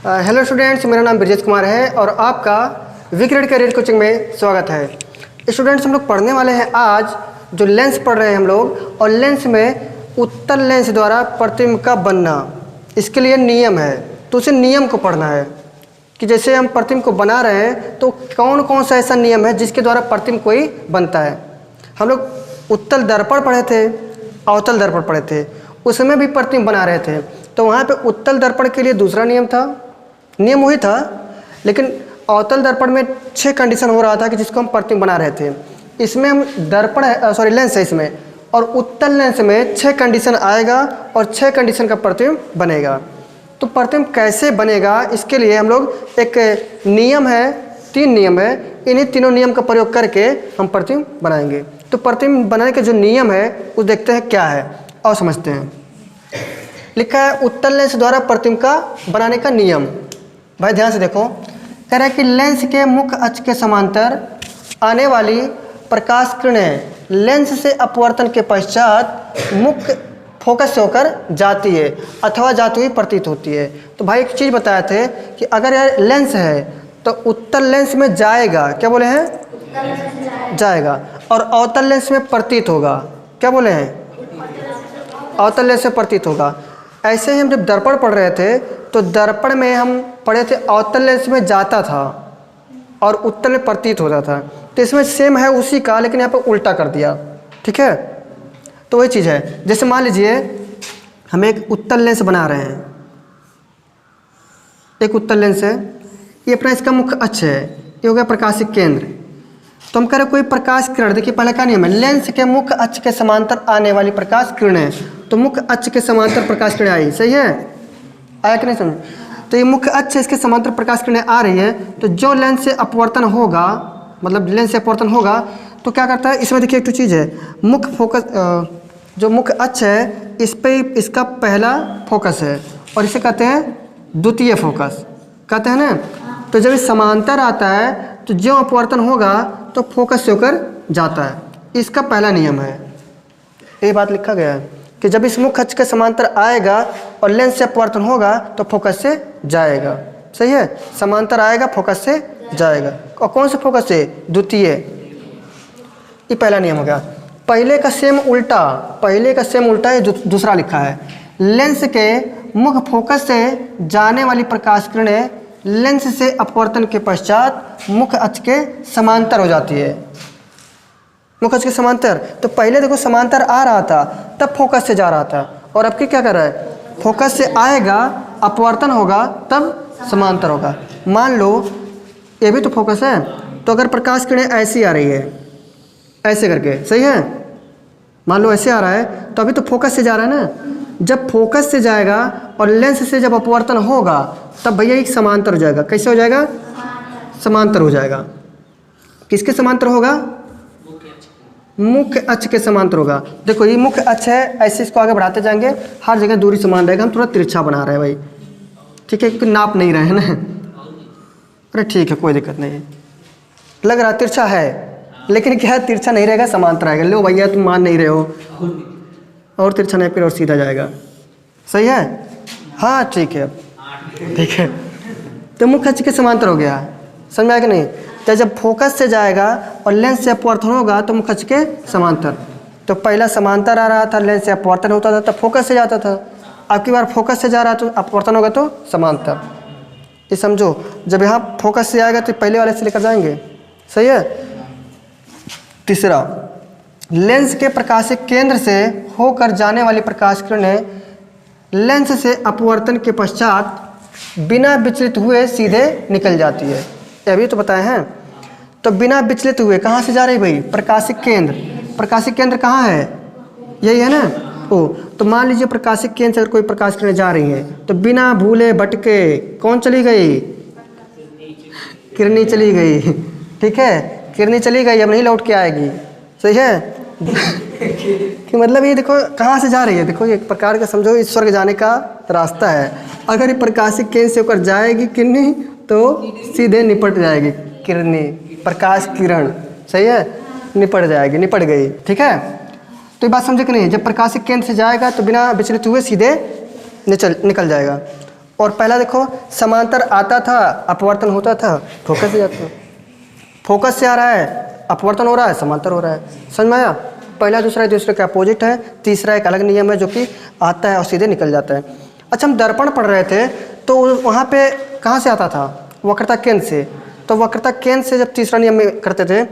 Hello students, मेरा नाम ब्रजेश कुमार है और आपका विक्रेड करियर कोचिंग में स्वागत है। स्टूडेंट्स, हम लोग पढ़ने वाले हैं आज जो लेंस पढ़ रहे हैं हम लोग, और लेंस में उत्तल लेंस द्वारा प्रतिबिंब का बनना, इसके लिए नियम है। तो उसे नियम को पढ़ना है कि जैसे हम प्रतिबिंब को बना रहे हैं तो कौन कौन सा ऐसा नियम है जिसके द्वारा प्रतिबिंब कोई बनता है। हम लोग उत्तल दर्पण पढ़े थे, अवतल दर्पण पढ़े थे, उसमें भी प्रतिबिंब बना रहे थे। तो वहाँ पे उत्तल दर्पण के लिए दूसरा नियम था, नियम वही था, लेकिन अवतल दर्पण में 6 कंडीशन हो रहा था कि जिसको हम प्रतिबिंब बना रहे थे। इसमें हम दर्पण है, लेंस है इसमें, और उत्तल लेंस में 6 कंडीशन आएगा और 6 कंडीशन का प्रतिबिंब बनेगा। तो प्रतिबिंब कैसे बनेगा, इसके लिए हम लोग एक नियम है, 3 नियम है, इन्हीं तीनों नियम का प्रयोग करके हम प्रतिबिंब बनाएंगे। तो प्रतिबिंब बनाने के जो नियम है वो देखते हैं क्या है और समझते हैं। लिखा है उत्तल लेंस द्वारा प्रतिबिंब का बनाने का नियम। भाई ध्यान से देखो, कह रहा है कि लेंस के मुख्य अक्ष के समांतर आने वाली प्रकाश किरणें लेंस से अपवर्तन के पश्चात मुख्य फोकस से होकर जाती है अथवा जाती हुई प्रतीत होती है। तो भाई एक चीज़ बताए थे कि अगर यार लेंस है तो उत्तल लेंस में जाएगा, क्या बोले हैं, जाएगा, और अवतल लेंस में प्रतीत होगा, क्या बोले हैं, अवतल लेंस से प्रतीत होगा। ऐसे ही हम जब दर्पण पढ़ रहे थे तो दर्पण में हम पढ़े थे अवतल लेंस में जाता था और उत्तल में प्रतीत होता था। तो इसमें सेम है उसी का, लेकिन यहाँ पर उल्टा कर दिया, ठीक है। तो वही चीज़ है, जैसे मान लीजिए हम एक उत्तल लेंस बना रहे हैं, एक उत्तल लेंस है, ये अपना इसका मुख्य अक्ष है, ये हो गया प्रकाशिक केंद्र। तो हम कह रहे कोई प्रकाश किरण, देखिए पहले क्या नियम है, लेंस के मुख्य अक्ष के समांतर आने वाली प्रकाश किरणें, तो मुख्य अक्ष के समांतर प्रकाश किरणें आई, सही है, आया कि नहीं समझ। तो ये मुख्य अक्ष इसके समांतर प्रकाश किरणें आ रही है, तो जो लेंस से अपवर्तन होगा, मतलब लेंस से अपवर्तन होगा तो क्या करता है, इसमें देखिए एक तो चीज़ है, मुख्य फोकस, जो मुख्य अक्ष है इस पे इसका पहला फोकस है और इसे कहते हैं द्वितीय फोकस, कहते हैं ना। तो जब इस समांतर आता है तो जो अपवर्तन होगा तो फोकस से होकर जाता है, इसका पहला नियम है। ये बात लिखा गया है कि जब इस मुख्य अक्ष के समांतर आएगा और लेंस से अपवर्तन होगा तो फोकस से जाएगा, सही है, समांतर आएगा फोकस से जाएगा। और कौन से फोकस से, द्वितीय, ये पहला नियम हो गया। पहले का सेम उल्टा, पहले का सेम उल्टा है, दूसरा लिखा है, लेंस के मुख्य फोकस से जाने वाली प्रकाश किरणें लेंस से अपवर्तन के पश्चात मुख्य अक्ष के समांतर हो जाती है, मुख्य अक्ष के समांतर। तो पहले देखो समांतर आ रहा था तब फोकस से जा रहा था, और अब क्या कर रहा है, फोकस से आएगा, अपवर्तन होगा तब समांतर होगा। मान लो ये भी तो फोकस है, तो अगर प्रकाश किरणें ऐसी आ रही है, ऐसे करके, सही है, मान लो ऐसे आ रहा है तो अभी तो फोकस से जा रहा है ना। जब फोकस से जाएगा और लेंस से जब अपवर्तन होगा तब भैया एक समांतर हो जाएगा। कैसे हो जाएगा, समांतर हो जाएगा। किसके समांतर होगा, मुख्य अक्ष के समांतर होगा। देखो ये मुख्य अक्ष है, ऐसे इसको आगे बढ़ाते जाएंगे, हर जगह दूरी समान रहेगा। हम थोड़ा तिरछा बना रहे हैं भाई, ठीक है, क्योंकि नाप नहीं रहे हैं ना। अरे ठीक है, कोई दिक्कत नहीं है, लग रहा तिरछा है लेकिन क्या है, तिरछा नहीं रहेगा, समांतर आएगा। लो भैया तुम मान नहीं रहे हो, और तिरछा नहीं फिर और सीधा जाएगा, सही है, हाँ ठीक है, ठीक है। तो मुख्य अक्ष के समांतर हो गया, समझ में आया कि नहीं। तो जब फोकस से जाएगा और लेंस से अपवर्तन होगा तो मुख्य अक्ष के समांतर। तो पहला समांतर आ रहा था, लेंस से अपवर्तन होता था तब फोकस से जाता था, अब की बार फोकस से जा रहा तो अपवर्तन होगा तो समांतर। ये समझो, जब यहाँ फोकस से आएगा तो पहले वाले से लेकर जाएंगे, सही है। तीसरा, लेंस के प्रकाशिक केंद्र से होकर जाने वाली प्रकाश किरणें लेंस से अपवर्तन के पश्चात बिना विचलित हुए सीधे निकल जाती है, ये भी तो बताए हैं। तो बिना विचलित हुए कहाँ से जा रही भाई, प्रकाशिक केंद्र। प्रकाशिक केंद्र कहाँ है, यही है ना। ओ तो मान लीजिए प्रकाशिक केंद्र से अगर कोई प्रकाश किरणें जा रही हैं तो बिना भूले भटके कौन चली गई, किरणी चली गई, ठीक है, किरणी चली गई, अब नहीं लौट के आएगी, सही है। कि मतलब ये देखो कहाँ से जा रही है, देखो एक प्रकार का समझो इस स्वर्ग जाने का रास्ता है। अगर ये प्रकाशिक केंद्र से होकर जाएगी किरणी तो सीधे निपट जाएगी, किरणी, प्रकाश किरण, सही है, निपट जाएगी, निपट गई, ठीक है। तो ये बात समझे कि नहीं, जब प्रकाशिक केंद्र से जाएगा तो बिना विचलित हुए सीधे निकल जाएगा। और पहला देखो समांतर आता था, अपवर्तन होता था, फोकस से जाता, फोकस से आ रहा है, अपवर्तन हो रहा है, समांतर हो रहा है। समझ में आया? पहला दूसरा दूसरे का अपोजिट है, तीसरा एक अलग नियम है जो कि आता है और सीधे निकल जाता है। अच्छा, हम दर्पण पढ़ रहे थे तो वहाँ पे कहाँ से आता था? वक्रता केंद्र से। तो वक्रता केंद्र से जब तीसरा नियम में करते थे,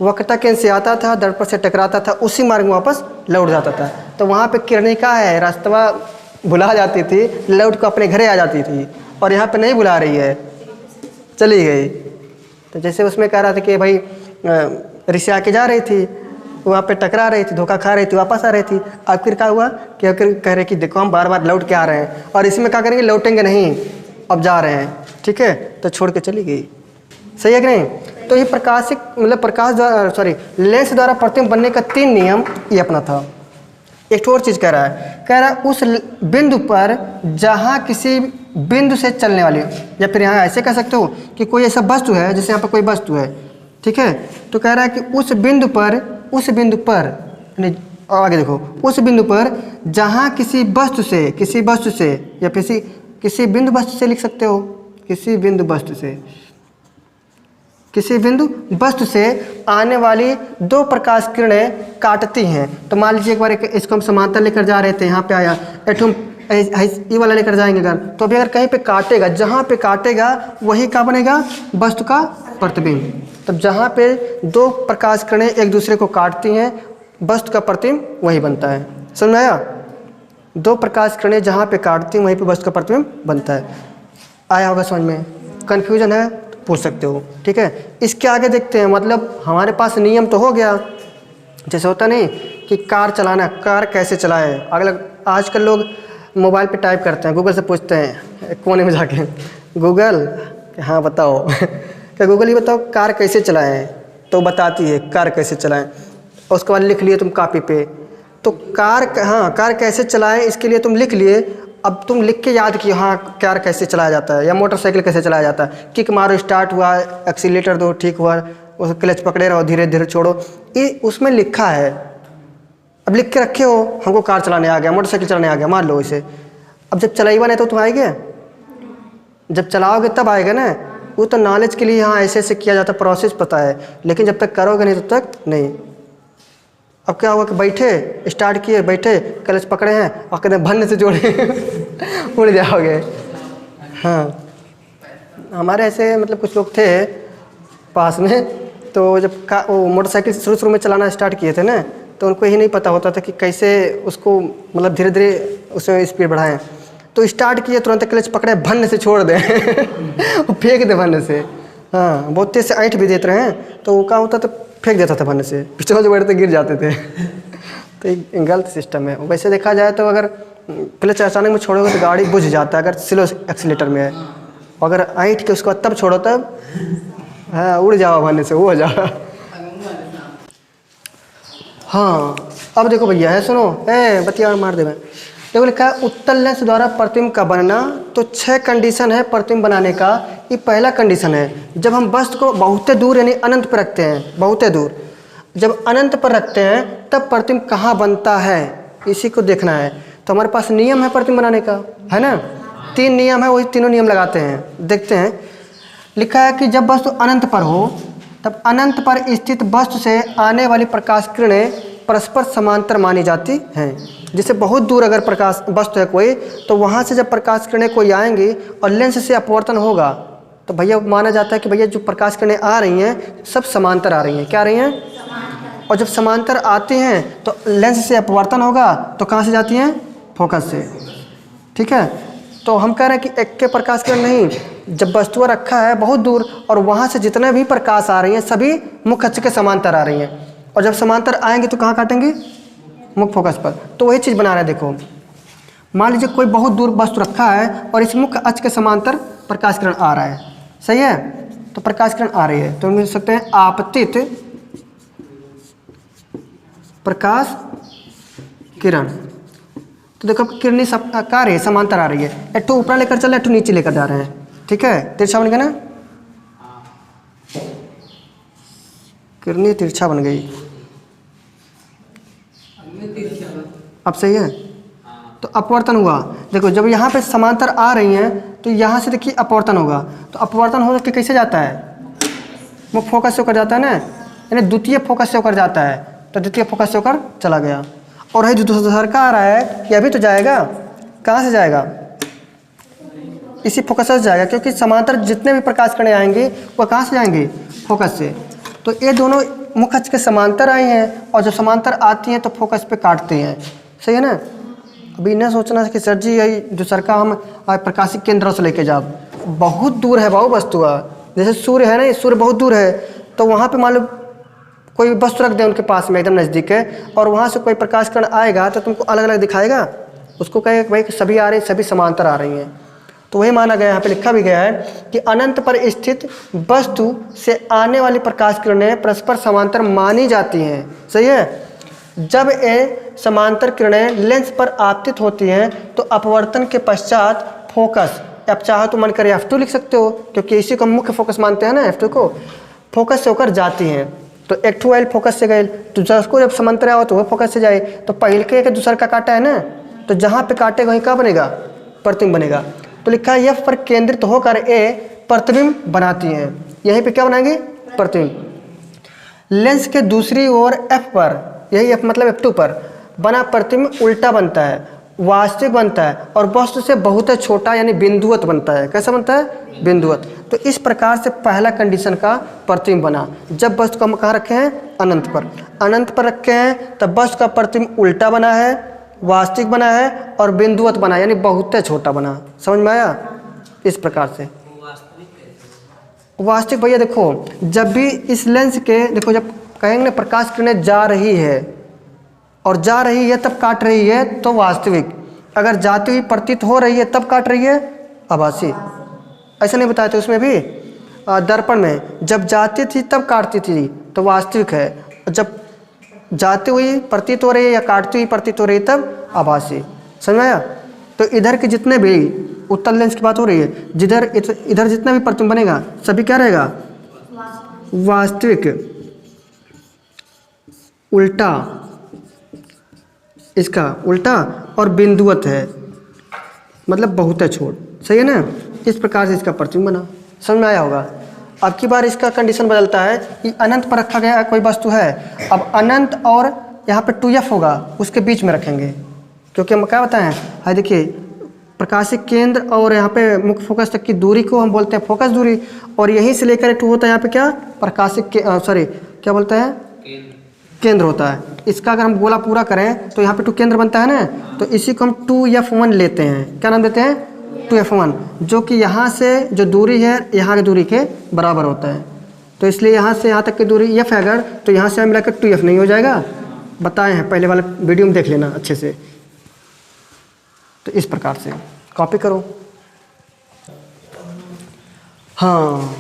वक्रता केंद्र से आता था, दर्पण से टकराता था, उसी मार्ग में वापस लौट जाता था। तो वहाँ पे किरणिका है, रास्तवा भुला जाती थी, लौट को अपने घरे आ जाती थी, और यहाँ पे नहीं बुला रही है, चली गई। तो जैसे उसमें कह रहा था कि भाई ऋषि आके जा रही थी, वहाँ पे टकरा रही थी, धोखा खा रही थी, वापस आ रही थी। आखिर क्या हुआ कि आखिर कह रहे कि देखो हम बार बार लौट के आ रहे हैं, और इसमें क्या करेंगे, लौटेंगे नहीं, अब जा रहे हैं, ठीक है, तो छोड़ के चली गई। सही है कि नहीं? तो ये प्रकाशिक मतलब प्रकाश द्वारा लेंस द्वारा प्रतिबिंब बनने का 3 नियम ये अपना था। एक और चीज़ कह रहा है उस बिंदु पर जहाँ किसी बिंदु से चलने वाली, या फिर यहाँ ऐसे कह सकते हो कि कोई ऐसा वस्तु है, जैसे यहाँ पर कोई वस्तु है, ठीक है, तो कह रहा है कि उस बिंदु पर आगे देखो, उस बिंदु पर जहाँ किसी वस्तु से या किसी बिंदु वस्तु से लिख सकते हो, किसी बिंदु वस्तु से आने वाली 2 प्रकाश किरणें काटती हैं। तो मान लीजिए एक बार इसको हम समांतर लेकर जा रहे थे, यहाँ पे आया, ये वाला लेकर जाएंगे अगर, तो अभी अगर कहीं पे काटेगा, जहाँ पे काटेगा वही क्या बनेगा, वस्तु का प्रतिबिंब। तब जहाँ पे 2 प्रकाश किरणें एक दूसरे को काटती हैं, वस्तु का प्रतिबिंब वही बनता है। समझ में आया? 2 प्रकाश किरणें जहाँ पे काटती हैं वहीं पे वस्तु का प्रतिबिंब बनता है। आया होगा समझ में? कन्फ्यूजन है तो पूछ सकते हो, ठीक है। इसके आगे देखते हैं, मतलब हमारे पास नियम तो हो गया, जैसे होता नहीं कि कार चलाना, कार कैसे चलाएं। अगला आजकल लोग मोबाइल पे टाइप करते हैं, गूगल से पूछते हैं कोने में जाके, गूगल हाँ बताओ क्या गूगल ही बताओ कार कैसे चलाएं, तो बताती है कार कैसे चलाएं। उसके बाद लिख लिए तुम कॉपी पे, तो कार कैसे चलाएं इसके लिए तुम लिख लिए। अब तुम लिख के याद किए, हाँ कार कैसे चलाया जाता है, या मोटरसाइकिल कैसे चलाया जाता है, किक मारो स्टार्ट हुआ, एक्सीलेटर दो ठीक हुआ, उस क्लच पकड़े रहो, धीरे धीरे छोड़ो, ये उसमें लिखा है। अब लिख के रखे हो, हमको कार चलाने आ गया, मोटरसाइकिल चलाने आ गया, मान लो इसे। अब जब चलाइएगा नहीं तो तुम आएंगे, जब चलाओगे तब आएगा ना। वो तो नॉलेज के लिए हाँ ऐसे ऐसे किया जाता, प्रोसेस पता है, लेकिन जब तक करोगे नहीं तब तक नहीं। अब क्या हुआ कि बैठे, स्टार्ट किए, बैठे, क्लच पकड़े हैं और कहते भन्न से जोड़े उड़ जाओगे। हाँ, हमारे ऐसे मतलब कुछ लोग थे पास में, तो जब वो मोटरसाइकिल शुरू में चलाना स्टार्ट किए थे ना, तो उनको ही नहीं पता होता था कि कैसे उसको मतलब धीरे धीरे उसमें स्पीड बढ़ाएं। तो स्टार्ट किए, तुरंत क्लच पकड़े, भन्न से छोड़ दें वो फेंक दे भन्न से। हाँ, बहुत तेज से ऐंठ भी देते रहे, तो वो क्या होता था, फेंक देता था भन्न से, पीछे जो बैठते गिर जाते थे तो एक गलत सिस्टम है। वैसे देखा जाए तो अगर क्लच अचानक में छोड़ोगे तो गाड़ी बुझ जाता है, अगर स्लो एक्सीलेटर में है। अगर ऐंठ के उसको तब छोड़ो, तब हाँ उड़ जाओ भन्न से, वो हो जाओ। हाँ, अब देखो भैया है, सुनो, बतिया मार दे। देखो लिखा है उत्तल लेंस द्वारा प्रतिबिंब का बनना। तो 6 कंडीशन है प्रतिबिंब बनाने का। ये पहला कंडीशन है, जब हम वस्तु को बहुत दूर यानी अनंत पर रखते हैं, बहुत दूर जब अनंत पर रखते हैं तब प्रतिबिंब कहाँ बनता है, इसी को देखना है। तो हमारे पास नियम है प्रतिबिंब बनाने का, है ना। 3 नियम है, वही तीनों नियम लगाते हैं। देखते हैं, लिखा है कि जब वस्तु अनंत पर हो तब अनंत पर स्थित वस्तु से आने वाली प्रकाश किरणें परस्पर समांतर मानी जाती हैं। जैसे बहुत दूर अगर प्रकाश वस्तु है कोई, तो वहाँ से जब प्रकाश किरणें कोई आएंगी और लेंस से अपवर्तन होगा, तो भैया माना जाता है कि भैया जो प्रकाश किरणें आ रही हैं सब समांतर आ रही हैं। क्या आ रही हैं? और जब समांतर आती हैं तो लेंस से अपवर्तन होगा, तो कहाँ से जाती हैं? फोकस से। ठीक है, तो हम कह रहे हैं कि एक के प्रकाश किरण नहीं, जब वस्तु रखा है बहुत दूर और वहाँ से जितने भी प्रकाश आ रही हैं सभी मुख्य अक्ष के समांतर आ रही हैं, और जब समांतर आएंगे तो कहाँ काटेंगे? मुख्य फोकस पर। तो वही चीज़ बना रहे हैं। देखो, मान लीजिए कोई बहुत दूर वस्तु रखा है और इस मुख्य अक्ष के समांतर प्रकाश किरण आ रहा है, सही है। तो प्रकाश किरण आ रही है, तो हम लिख सकते हैं आपतित प्रकाश किरण। तो देखो किरणें सब आ रही है, समांतर आ रही है। एक तो ऊपर लेकर चल रहे हैं, एक तो नीचे लेकर जा रहे हैं। ठीक है, तिरछा बन गया ना, किरणें तिरछा बन गई। अब सही है। तो अपवर्तन हुआ, देखो जब यहाँ पे समांतर आ रही हैं तो यहाँ से देखिए अपवर्तन होगा, तो अपवर्तन हो के कैसे जाता है, मुख्य फोकस से होकर जाता है ना, यानी द्वितीय फोकस से होकर जाता है, तो द्वितीय फोकस से होकर चला गया। और है जो दूसरा का आ रहा है ये अभी तो जाएगा, कहाँ से जाएगा, इसी फोकस से जाएगा, क्योंकि समांतर जितने भी प्रकाश किरणें आएंगी वह कहाँ से जाएंगी, फोकस से। तो ये दोनों मुख्य अक्ष के समांतर आई हैं, और जब समांतर आती हैं तो फोकस पे काटते हैं, सही है ना। अभी न सोचना कि सर जी यही जो सर का हम प्रकाशिक केंद्रों से लेके जाओ, बहुत दूर है बहु वस्तु, जैसे सूर्य है ना, ये सूर्य बहुत दूर है, तो वहाँ पे मान लो कोई वस्तु रख दे उनके पास में एकदम नज़दीक है, और वहाँ से कोई प्रकाश किरण आएगा तो तुमको अलग अलग दिखाएगा, उसको कहे भाई कि सभी आ रही, सभी समांतर आ रही हैं। तो वही माना गया, यहाँ पे लिखा भी गया है कि अनंत पर स्थित वस्तु से आने वाली प्रकाश किरणें परस्पर समांतर मानी जाती हैं, सही है। जब ये समांतर किरणें लेंस पर आपतित होती हैं तो अपवर्तन के पश्चात फोकस, आप चाहो तो मन करे F2 लिख सकते हो, क्योंकि इसी को मुख्य फोकस मानते हैं ना F2 को, फोकस से होकर जाती हैं। तो एक टू आइल फोकस से गए, तो उसको जब समांतर आओ तो वो फोकस से जाए, तो पहले के दूसरे का काटा है ना, तो जहाँ पे काटेगा वहीं क्या बनेगा, प्रतिबिंब बनेगा। तो लिखा है F पर केंद्रित होकर ए प्रतिबिंब बनाती हैं, यहीं पे क्या बनाएंगे, प्रतिबिंब। लेंस के दूसरी ओर F पर, यही F मतलब F2 पर बना प्रतिबिंब उल्टा बनता है, वास्तविक बनता है, और वस्तु से बहुत छोटा यानी बिंदुवत बनता है। कैसा बनता है, बिंदुवत। तो इस प्रकार से पहला कंडीशन का प्रतिबिंब बना, जब वस्तु को हम कहाँ रखे हैं, अनंत पर, अनंत पर रखे हैं तब वस्तु का प्रतिबिंब उल्टा बना है, वास्तविक बना है, और बिंदुवत बना यानी बहुत छोटा बना। समझ में आया, इस प्रकार से। वास्तविक भैया देखो, जब भी इस लेंस के देखो, जब कहेंगे ना प्रकाश किरणें जा रही है और जा रही है तब काट रही है तो वास्तविक, अगर जाती हुई प्रतीत हो रही है तब काट रही है आभासी। ऐसा नहीं बताया था उसमें भी दर्पण में, जब जाती थी तब काटती थी तो वास्तविक है, जब जाती हुई प्रतीत हो रही है या काटती हुई प्रतीत हो रही है तब आभासी। समझ में आया। तो इधर के जितने भी उत्तल लेंस की बात हो रही है, जिधर इधर जितना भी प्रतिबिंब बनेगा सभी क्या रहेगा, वास्तविक, उल्टा, इसका उल्टा, और बिंदुवत है मतलब बहुत छोट, सही है ना। इस प्रकार से इसका प्रतिबिंब बना। समझ में आया होगा। अब की बार इसका कंडीशन बदलता है कि अनंत पर रखा गया कोई वस्तु है, अब अनंत और यहाँ पे 2F होगा उसके बीच में रखेंगे, क्योंकि हम क्या बताएं, हाँ देखिए प्रकाशिक केंद्र और यहाँ पे मुख्य फोकस तक की दूरी को हम बोलते हैं फोकस दूरी, और यहीं से लेकर टू होता है यहाँ पे क्या, प्रकाशिक सॉरी क्या बोलते हैं, केंद्र होता है। इसका अगर हम गोला पूरा करें तो यहाँ पे 2 केंद्र बनता है ना, तो इसी को हम 2F1 लेते हैं। क्या नाम देते हैं, 2F1, जो कि यहाँ से जो दूरी है यहाँ की दूरी के बराबर होता है। तो इसलिए यहाँ से यहाँ तक की दूरी F है अगर, तो यहाँ से मिलाकर 2F नहीं हो जाएगा, बताए हैं पहले वाले वीडियो में, देख लेना अच्छे से। तो इस प्रकार से कॉपी करो। हाँ,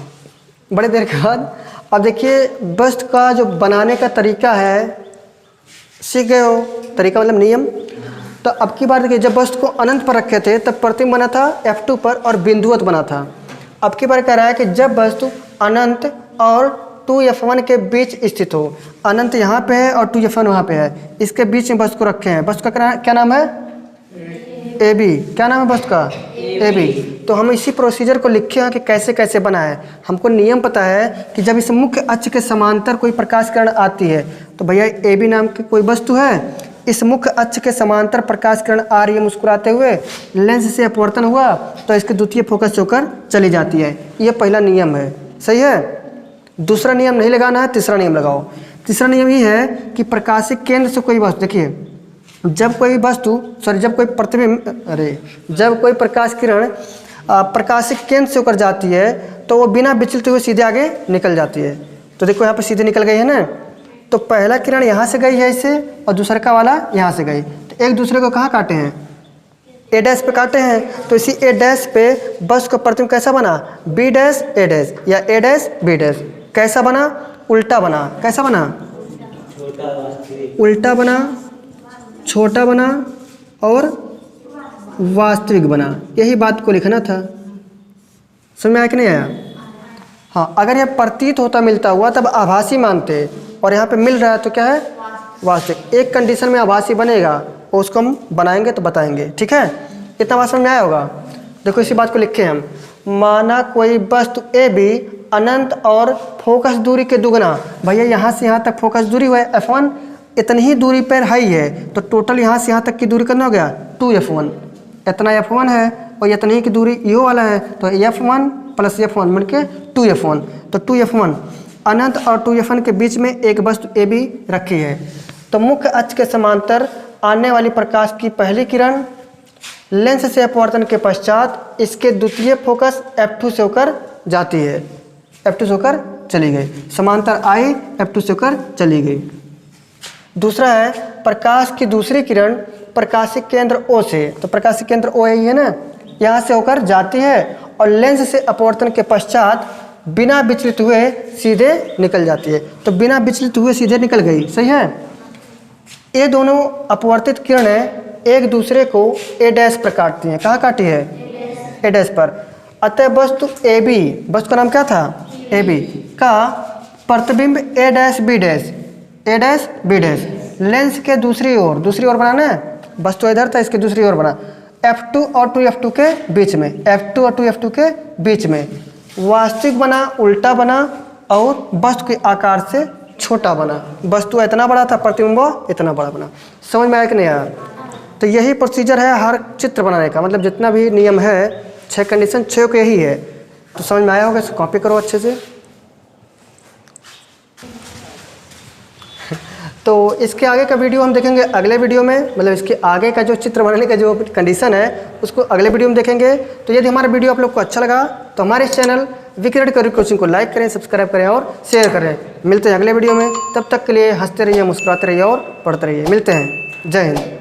बड़े देर के बाद अब देखिए वस्तु का जो बनाने का तरीका है, सीख गए हो, तरीका मतलब नियम। तो अब की बार देखिए, जब वस्तु को अनंत पर रखे थे तब प्रतिबिंब बना था F2 पर और बिंदुवत बना था। अब की बार कह रहा है कि जब वस्तु अनंत और 2F1 के बीच स्थित हो, अनंत यहाँ पे है और 2F1 वहाँ पे है, इसके बीच में वस्तु को रखे हैं। वस्तु का क्या नाम है, AB। क्या नाम है वस्तु का, AB। तो हम इसी प्रोसीजर को लिखे हैं कि कैसे कैसे बना है। हमको नियम पता है कि जब इस मुख्य अक्ष के समांतर कोई प्रकाश किरण आती है तो भैया AB नाम की कोई वस्तु है, इस मुख्य अक्ष के समांतर प्रकाश किरण आ रही है मुस्कुराते हुए, लेंस से अपवर्तन हुआ तो इसके द्वितीय फोकस से होकर चली जाती है। ये पहला नियम है, सही है। दूसरा नियम नहीं लगाना है, तीसरा नियम लगाओ। तीसरा नियम ये है कि प्रकाशिक केंद्र से कोई वस्तु, देखिए जब कोई वस्तु जब कोई प्रतिबिंब जब कोई प्रकाश किरण प्रकाशिक केंद्र से होकर जाती है तो वो बिना विचलित हुए सीधे आगे निकल जाती है। तो देखो यहाँ पर सीधे निकल गई है ना, तो पहला किरण यहाँ से गई है इससे और दूसरा का वाला यहाँ से गई, तो एक दूसरे को कहाँ काटे हैं, A' पे काटे हैं। तो इसी A' पे वस्तु का प्रतिबिंब कैसा बना, B' A' या A' B'। कैसा बना, उल्टा बना। कैसा बना, उल्टा बना, छोटा बना और वास्तविक बना। यही बात को लिखना था। समझ में आया कि नहीं आया। हाँ, अगर यह प्रतीत होता मिलता हुआ तब आभासी मानते, और यहाँ पे मिल रहा है तो क्या है, वास्तविक। एक कंडीशन में आभासी बनेगा, उसको हम बनाएंगे तो बताएंगे, ठीक है। इतना बात समझ में आया होगा। देखो इसी बात को लिखे हम, माना कोई वस्तु ए बी अनंत और फोकस दूरी के दुगना। भैया यहाँ से यहाँ तक फोकस दूरी हुआ है F1, इतनी ही दूरी पर हाई है, तो टोटल यहाँ से यहाँ तक की दूरी कितना हो गया 2F1। इतना F1 है और इतनी ही की दूरी यो वाला है, तो F1 प्लस F1 मिलके 2F1। तो 2F1 अनंत और 2F1 के बीच में एक वस्तु ए बी रखी है। तो मुख्य अक्ष के समांतर आने वाली प्रकाश की पहली किरण लेंस से अपवर्तन के पश्चात इसके द्वितीय फोकस F2 से होकर जाती है, F2 से होकर चली गई, समांतर आई F2 से होकर चली गई। दूसरा है प्रकाश की दूसरी किरण प्रकाशिक केंद्र O से, तो प्रकाशिक केंद्र O यही है ना, यहाँ से होकर जाती है और लेंस से अपवर्तन के पश्चात बिना विचलित हुए सीधे निकल जाती है। तो बिना विचलित हुए सीधे निकल गई, सही है। ये दोनों अपवर्तित किरणें एक दूसरे को A डैश पर काटती हैं। कहाँ काटी है? A डैश पर। अतः वस्तु ए बी, वस्तु का नाम क्या था? ए बी का प्रतिबिंब A dash B dash, A dash B dash lens के दूसरी ओर बनाना है। वस्तु इधर था, इसके दूसरी ओर बना F2 और 2F2 के बीच में, F2 और 2F2 के बीच में वास्तविक बना, उल्टा बना और वस्तु के आकार से छोटा बना। वस्तु इतना बड़ा था, प्रतिबिंब इतना बड़ा बना। समझ में आया कि नहीं आया? तो यही प्रोसीजर है हर चित्र बनाने का, मतलब जितना भी नियम है 6 कंडीशन 6 का यही है। तो समझ में आया होगा, इसको कॉपी करो अच्छे से। तो इसके आगे का वीडियो हम देखेंगे अगले वीडियो में, मतलब इसके आगे का जो चित्र बनाने का जो कंडीशन है उसको अगले वीडियो में देखेंगे। तो यदि हमारा वीडियो आप लोग को अच्छा लगा तो हमारे इस चैनल विक्रट करियर कोचिंग को लाइक करें, सब्सक्राइब करें और शेयर करें। मिलते हैं अगले वीडियो में, तब तक के लिए हंसते रहिए, मुस्कुराते रहिए और पढ़ते रहिए। मिलते हैं, जय हिंद।